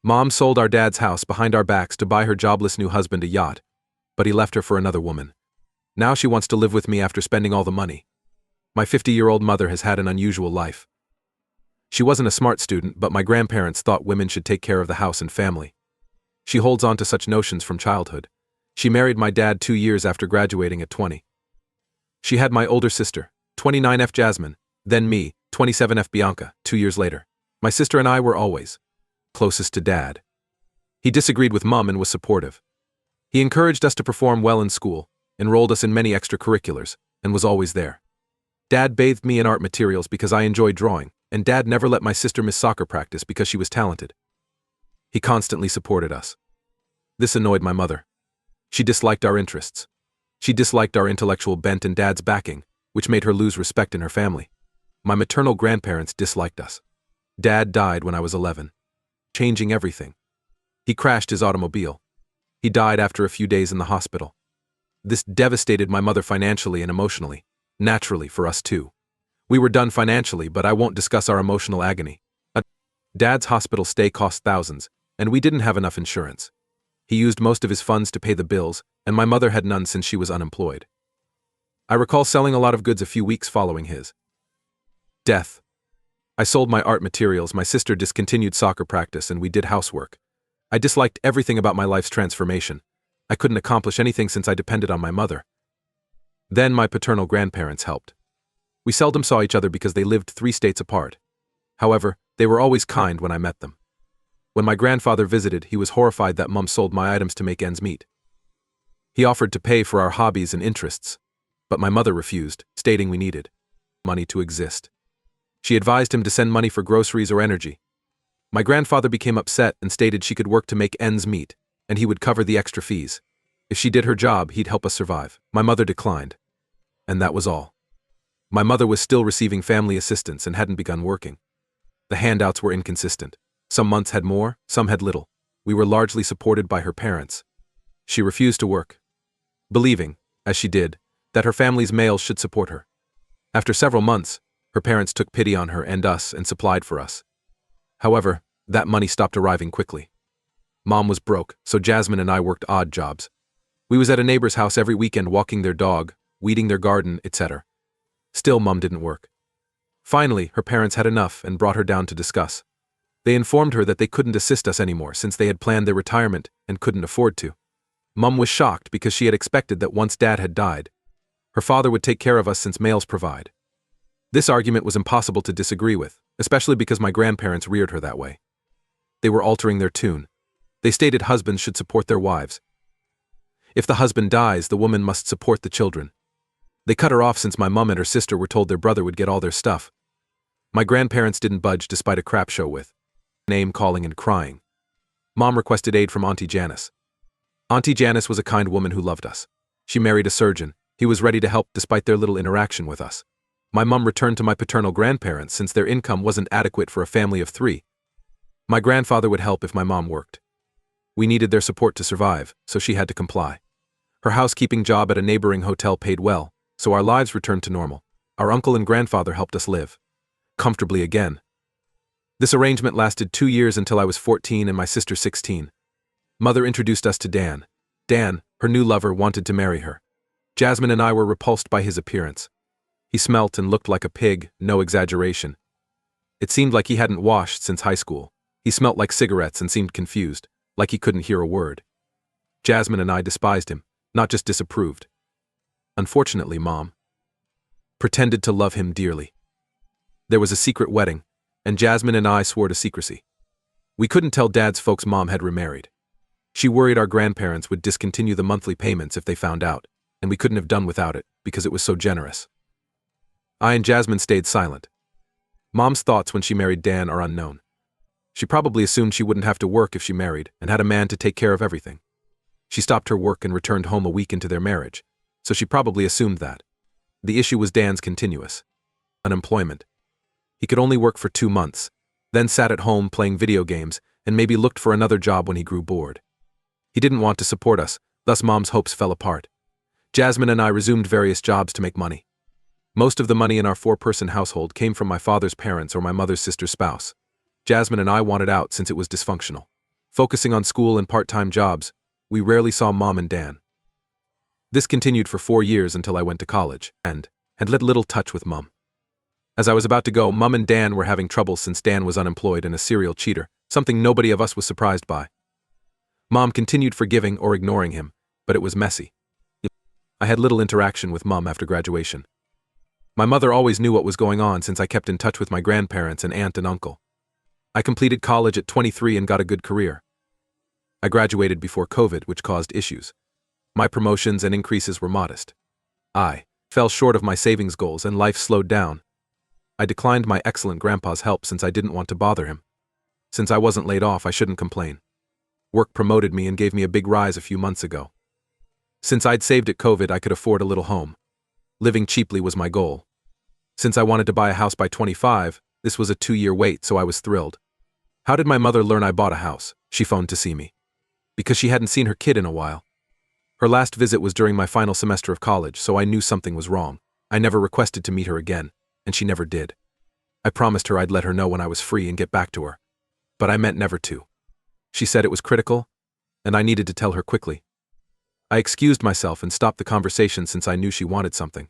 Mom sold our dad's house behind our backs to buy her jobless new husband a yacht, but he left her for another woman. Now she wants to live with me after spending all the money. My 50-year-old mother has had an unusual life. She wasn't a smart student, but my grandparents thought women should take care of the house and family. She holds on to such notions from childhood. She married my dad 2 years after graduating at 20. She had my older sister, 29F Jasmine, then me, 27F Bianca, 2 years later. My sister and I were always closest to Dad. He disagreed with Mom and was supportive. He encouraged us to perform well in school, enrolled us in many extracurriculars, and was always there. Dad bathed me in art materials because I enjoyed drawing, and Dad never let my sister miss soccer practice because she was talented. He constantly supported us. This annoyed my mother. She disliked our interests. She disliked our intellectual bent and Dad's backing, which made her lose respect in her family. My maternal grandparents disliked us. Dad died when I was 11, changing everything. He crashed his automobile. He died after a few days in the hospital. This devastated my mother financially and emotionally, naturally for us too. We were done financially, but I won't discuss our emotional agony. Dad's hospital stay cost thousands, and we didn't have enough insurance. He used most of his funds to pay the bills, and my mother had none since she was unemployed. I recall selling a lot of goods a few weeks following his death. I sold my art materials, my sister discontinued soccer practice, and we did housework. I disliked everything about my life's transformation. I couldn't accomplish anything since I depended on my mother. Then my paternal grandparents helped. We seldom saw each other because they lived 3 states apart. However, they were always kind when I met them. When my grandfather visited, he was horrified that Mom sold my items to make ends meet. He offered to pay for our hobbies and interests, but my mother refused, stating we needed money to exist. She advised him to send money for groceries or energy. My grandfather became upset and stated she could work to make ends meet, and he would cover the extra fees. If she did her job, he'd help us survive. My mother declined. And that was all. My mother was still receiving family assistance and hadn't begun working. The handouts were inconsistent. Some months had more, some had little. We were largely supported by her parents. She refused to work, believing, as she did, that her family's males should support her. After several months, her parents took pity on her and us and supplied for us. However, that money stopped arriving quickly. Mom was broke, so Jasmine and I worked odd jobs. We was at a neighbor's house every weekend walking their dog, weeding their garden, etc. Still, Mom didn't work. Finally, her parents had enough and brought her down to discuss. They informed her that they couldn't assist us anymore since they had planned their retirement and couldn't afford to. Mom was shocked because she had expected that once Dad had died, her father would take care of us since males provide. This argument was impossible to disagree with, especially because my grandparents reared her that way. They were altering their tune. They stated husbands should support their wives. If the husband dies, the woman must support the children. They cut her off since my mom and her sister were told their brother would get all their stuff. My grandparents didn't budge despite a crap show with name-calling and crying. Mom requested aid from Auntie Janice. Auntie Janice was a kind woman who loved us. She married a surgeon. He was ready to help despite their little interaction with us. My mom returned to my paternal grandparents since their income wasn't adequate for a family of 3. My grandfather would help if my mom worked. We needed their support to survive, so she had to comply. Her housekeeping job at a neighboring hotel paid well, so our lives returned to normal. Our uncle and grandfather helped us live comfortably again. This arrangement lasted 2 years until I was 14 and my sister 16. Mother introduced us to Dan. Dan, her new lover, wanted to marry her. Jasmine and I were repulsed by his appearance. He smelt and looked like a pig, no exaggeration. It seemed like he hadn't washed since high school. He smelt like cigarettes and seemed confused, like he couldn't hear a word. Jasmine and I despised him, not just disapproved. Unfortunately, Mom pretended to love him dearly. There was a secret wedding, and Jasmine and I swore to secrecy. We couldn't tell Dad's folks Mom had remarried. She worried our grandparents would discontinue the monthly payments if they found out, and we couldn't have done without it because it was so generous. I and Jasmine stayed silent. Mom's thoughts when she married Dan are unknown. She probably assumed she wouldn't have to work if she married and had a man to take care of everything. She stopped her work and returned home a week into their marriage, so she probably assumed that. The issue was Dan's continuous unemployment. He could only work for 2 months, then sat at home playing video games and maybe looked for another job when he grew bored. He didn't want to support us, thus Mom's hopes fell apart. Jasmine and I resumed various jobs to make money. Most of the money in our 4-person household came from my father's parents or my mother's sister's spouse. Jasmine and I wanted out since it was dysfunctional. Focusing on school and part-time jobs, we rarely saw Mom and Dan. This continued for 4 years until I went to college and had little touch with Mom. As I was about to go, Mom and Dan were having trouble since Dan was unemployed and a serial cheater, something nobody of us was surprised by. Mom continued forgiving or ignoring him, but it was messy. I had little interaction with Mom after graduation. My mother always knew what was going on since I kept in touch with my grandparents and aunt and uncle. I completed college at 23 and got a good career. I graduated before COVID, which caused issues. My promotions and increases were modest. I fell short of my savings goals and life slowed down. I declined my excellent grandpa's help since I didn't want to bother him. Since I wasn't laid off, I shouldn't complain. Work promoted me and gave me a big rise a few months ago. Since I'd saved at COVID, I could afford a little home. Living cheaply was my goal. Since I wanted to buy a house by 25, this was a 2-year wait, so I was thrilled. How did my mother learn I bought a house? She phoned to see me. Because she hadn't seen her kid in a while. Her last visit was during my final semester of college, so I knew something was wrong. I never requested to meet her again, and she never did. I promised her I'd let her know when I was free and get back to her. But I meant never to. She said it was critical, and I needed to tell her quickly. I excused myself and stopped the conversation since I knew she wanted something.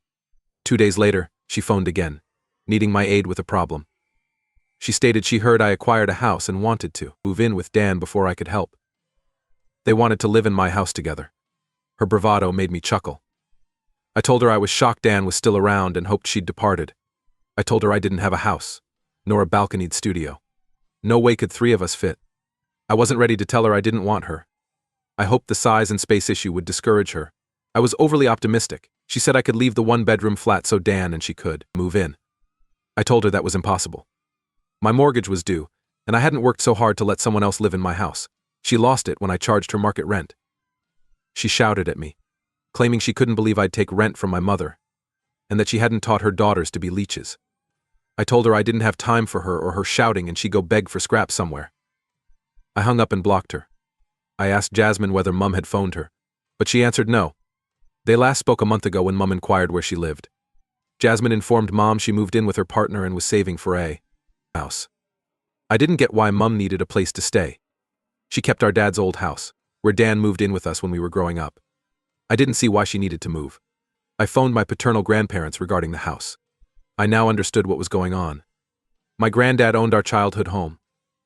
2 days later, she phoned again, needing my aid with a problem. She stated she heard I acquired a house and wanted to move in with Dan before I could help. They wanted to live in my house together. Her bravado made me chuckle. I told her I was shocked Dan was still around and hoped she'd departed. I told her I didn't have a house, nor a balconied studio. No way could 3 of us fit. I wasn't ready to tell her I didn't want her. I hoped the size and space issue would discourage her. I was overly optimistic. She said I could leave the 1-bedroom flat so Dan and she could move in. I told her that was impossible. My mortgage was due, and I hadn't worked so hard to let someone else live in my house. She lost it when I charged her market rent. She shouted at me, claiming she couldn't believe I'd take rent from my mother, and that she hadn't taught her daughters to be leeches. I told her I didn't have time for her or her shouting and she'd go beg for scraps somewhere. I hung up and blocked her. I asked Jasmine whether Mum had phoned her, but she answered no. They last spoke a month ago when Mum inquired where she lived. Jasmine informed Mom she moved in with her partner and was saving for a house. I didn't get why Mum needed a place to stay. She kept our dad's old house, where Dan moved in with us when we were growing up. I didn't see why she needed to move. I phoned my paternal grandparents regarding the house. I now understood what was going on. My granddad owned our childhood home.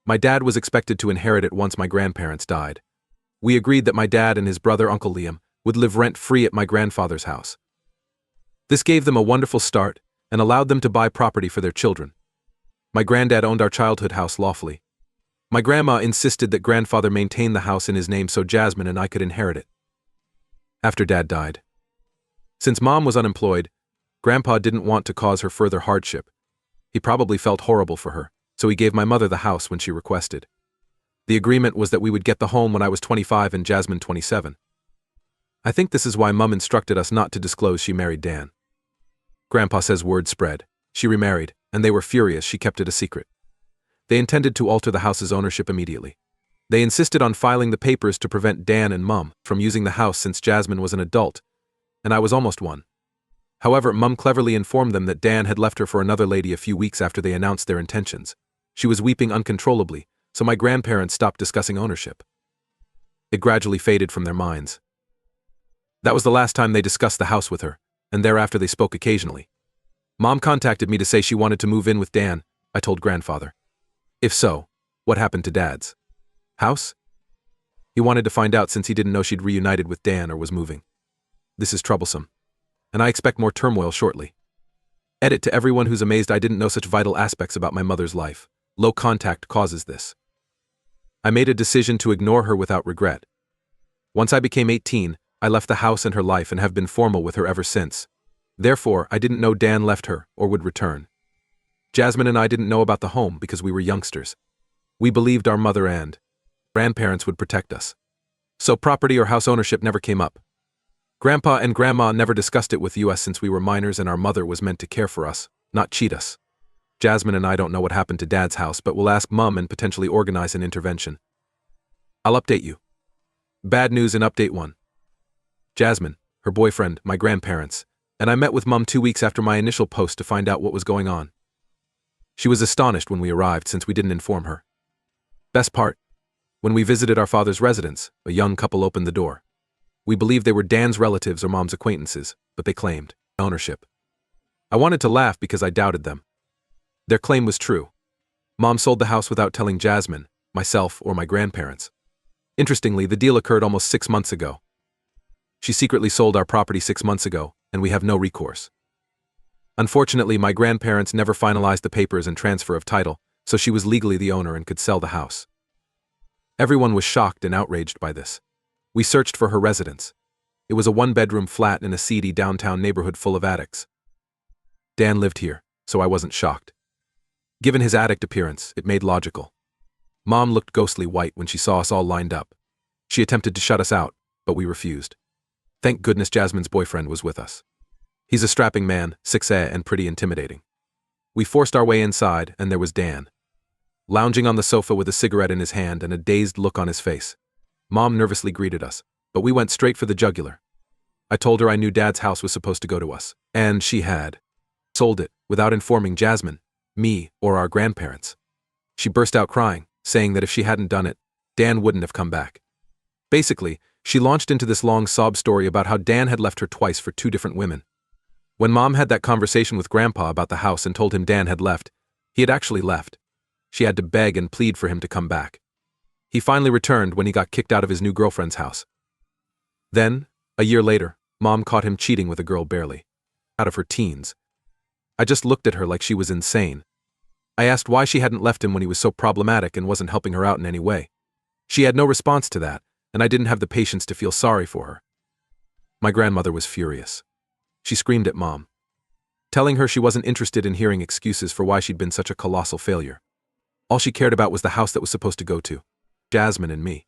My dad was expected to inherit it once my grandparents died. We agreed that my dad and his brother Uncle Liam would live rent-free at my grandfather's house. This gave them a wonderful start and allowed them to buy property for their children. My granddad owned our childhood house lawfully. My grandma insisted that grandfather maintain the house in his name so Jasmine and I could inherit it. After Dad died. Since Mom was unemployed, Grandpa didn't want to cause her further hardship. He probably felt horrible for her, so he gave my mother the house when she requested. The agreement was that we would get the home when I was 25 and Jasmine 27. I think this is why Mum instructed us not to disclose she married Dan. Grandpa says word spread. She remarried, and they were furious she kept it a secret. They intended to alter the house's ownership immediately. They insisted on filing the papers to prevent Dan and Mum from using the house since Jasmine was an adult, and I was almost one. However, Mum cleverly informed them that Dan had left her for another lady a few weeks after they announced their intentions. She was weeping uncontrollably, so my grandparents stopped discussing ownership. It gradually faded from their minds. That was the last time they discussed the house with her, and thereafter they spoke occasionally. Mom contacted me to say she wanted to move in with Dan, I told grandfather. If so, what happened to Dad's house? He wanted to find out since he didn't know she'd reunited with Dan or was moving. This is troublesome, and I expect more turmoil shortly. Edit to everyone who's amazed I didn't know such vital aspects about my mother's life. Low contact causes this. I made a decision to ignore her without regret. Once I became 18, I left the house and her life and have been formal with her ever since. Therefore, I didn't know Dan left her or would return. Jasmine and I didn't know about the home because we were youngsters. We believed our mother and grandparents would protect us. So property or house ownership never came up. Grandpa and Grandma never discussed it with us since we were minors and our mother was meant to care for us, not cheat us. Jasmine and I don't know what happened to Dad's house, but we'll ask Mum and potentially organize an intervention. I'll update you. Bad news in update 1. Jasmine, her boyfriend, my grandparents, and I met with Mum 2 weeks after my initial post to find out what was going on. She was astonished when we arrived since we didn't inform her. Best part, When we visited our father's residence, a young couple opened the door. We believed they were Dan's relatives or Mom's acquaintances, but they claimed ownership. I wanted to laugh because I doubted them. Their claim was true. Mom sold the house without telling Jasmine, myself, or my grandparents. Interestingly, the deal occurred almost 6 months ago. She secretly sold our property 6 months ago, and we have no recourse. Unfortunately, my grandparents never finalized the papers and transfer of title, so she was legally the owner and could sell the house. Everyone was shocked and outraged by this. We searched for her residence. It was a 1-bedroom flat in a seedy downtown neighborhood full of attics. Dan lived here, so I wasn't shocked. Given his addict appearance, it made logical. Mom looked ghostly white when she saw us all lined up. She attempted to shut us out, but we refused. Thank goodness Jasmine's boyfriend was with us. He's a strapping man, 6'8", and pretty intimidating. We forced our way inside, and there was Dan, lounging on the sofa with a cigarette in his hand and a dazed look on his face. Mom nervously greeted us, but we went straight for the jugular. I told her I knew Dad's house was supposed to go to us, and she had sold it without informing Jasmine, me, or our grandparents. She burst out crying, saying that if she hadn't done it, Dan wouldn't have come back. Basically, she launched into this long sob story about how Dan had left her twice for 2 different women. When Mom had that conversation with Grandpa about the house and told him Dan had left, he had actually left. She had to beg and plead for him to come back. He finally returned when he got kicked out of his new girlfriend's house. Then, a year later, Mom caught him cheating with a girl barely out of her teens. I just looked at her like she was insane. I asked why she hadn't left him when he was so problematic and wasn't helping her out in any way. She had no response to that, and I didn't have the patience to feel sorry for her. My grandmother was furious. She screamed at Mom, telling her she wasn't interested in hearing excuses for why she'd been such a colossal failure. All she cared about was the house that was supposed to go to Jasmine and me.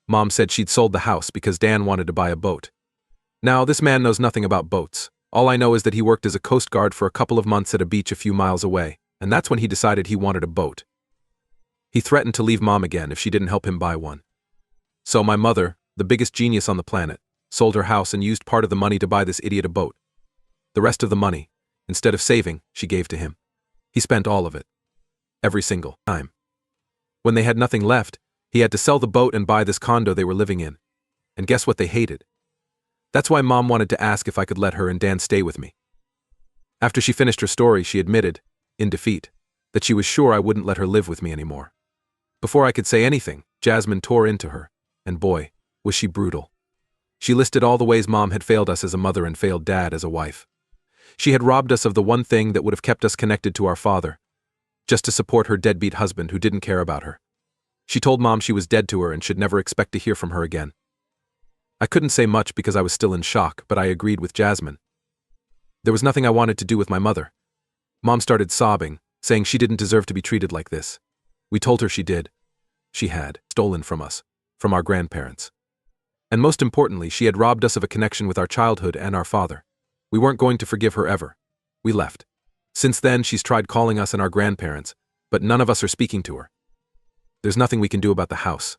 Mom said she'd sold the house because Dan wanted to buy a boat. Now, this man knows nothing about boats. All I know is that he worked as a coast guard for a couple of months at a beach a few miles away, and that's when he decided he wanted a boat. He threatened to leave Mom again if she didn't help him buy one. So my mother, the biggest genius on the planet, sold her house and used part of the money to buy this idiot a boat. The rest of the money, instead of saving, she gave to him. He spent all of it. Every single time. When they had nothing left, he had to sell the boat and buy this condo they were living in. And guess what they hated? That's why Mom wanted to ask if I could let her and Dan stay with me. After she finished her story, she admitted, in defeat, that she was sure I wouldn't let her live with me anymore. Before I could say anything, Jasmine tore into her, and boy, was she brutal. She listed all the ways Mom had failed us as a mother and failed Dad as a wife. She had robbed us of the one thing that would have kept us connected to our father, just to support her deadbeat husband who didn't care about her. She told Mom she was dead to her and should never expect to hear from her again. I couldn't say much because I was still in shock, but I agreed with Jasmine. There was nothing I wanted to do with my mother. Mom started sobbing, saying she didn't deserve to be treated like this. We told her she did. She had stolen from us, from our grandparents. And most importantly, she had robbed us of a connection with our childhood and our father. We weren't going to forgive her ever. We left. Since then, she's tried calling us and our grandparents, but none of us are speaking to her. There's nothing we can do about the house.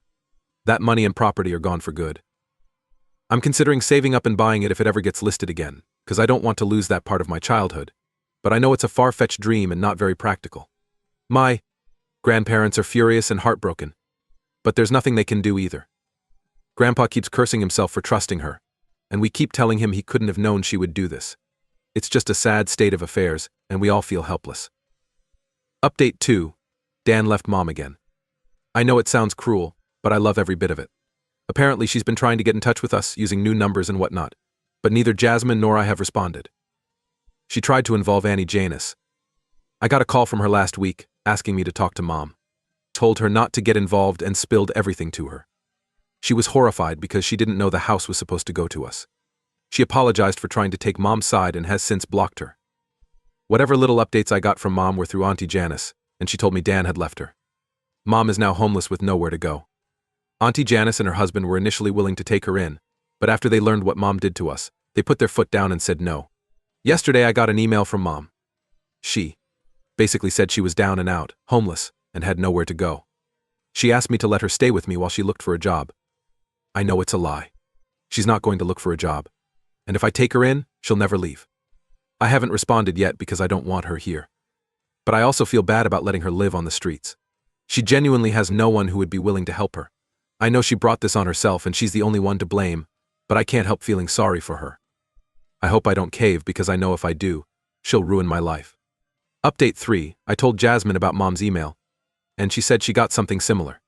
That money and property are gone for good. I'm considering saving up and buying it if it ever gets listed again, because I don't want to lose that part of my childhood. But I know it's a far-fetched dream and not very practical. My grandparents are furious and heartbroken, but there's nothing they can do either. Grandpa keeps cursing himself for trusting her, and we keep telling him he couldn't have known she would do this. It's just a sad state of affairs, and we all feel helpless. Update 2. Dan left Mom again. I know it sounds cruel, but I love every bit of it. Apparently she's been trying to get in touch with us using new numbers and whatnot, but neither Jasmine nor I have responded. She tried to involve Annie Janus. I got a call from her last week, asking me to talk to Mom. Told her not to get involved and spilled everything to her. She was horrified because she didn't know the house was supposed to go to us. She apologized for trying to take Mom's side and has since blocked her. Whatever little updates I got from Mom were through Auntie Janice, and she told me Dan had left her. Mom is now homeless with nowhere to go. Auntie Janice and her husband were initially willing to take her in, but after they learned what Mom did to us, they put their foot down and said no. Yesterday I got an email from Mom. She basically said she was down and out, homeless, and had nowhere to go. She asked me to let her stay with me while she looked for a job. I know it's a lie. She's not going to look for a job. And if I take her in, she'll never leave. I haven't responded yet because I don't want her here. But I also feel bad about letting her live on the streets. She genuinely has no one who would be willing to help her. I know she brought this on herself and she's the only one to blame, but I can't help feeling sorry for her. I hope I don't cave because I know if I do, she'll ruin my life. Update 3, I told Jasmine about Mom's email, and she said she got something similar.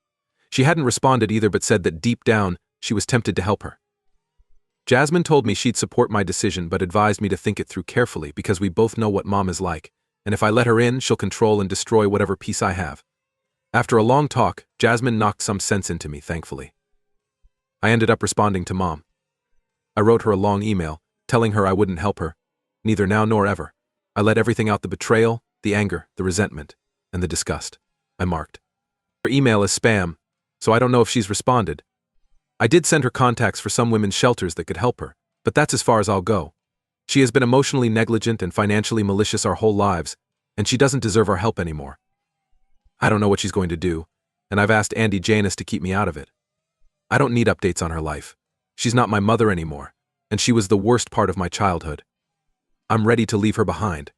She hadn't responded either but said that deep down, she was tempted to help her. Jasmine told me she'd support my decision but advised me to think it through carefully because we both know what Mom is like, and if I let her in, she'll control and destroy whatever peace I have. After a long talk, Jasmine knocked some sense into me, thankfully. I ended up responding to Mom. I wrote her a long email, telling her I wouldn't help her, neither now nor ever. I let everything out: the betrayal, the anger, the resentment, and the disgust. I marked her email as spam, so I don't know if she's responded. I did send her contacts for some women's shelters that could help her, but that's as far as I'll go. She has been emotionally negligent and financially malicious our whole lives, and she doesn't deserve our help anymore. I don't know what she's going to do, and I've asked Andy Janus to keep me out of it. I don't need updates on her life. She's not my mother anymore, and she was the worst part of my childhood. I'm ready to leave her behind.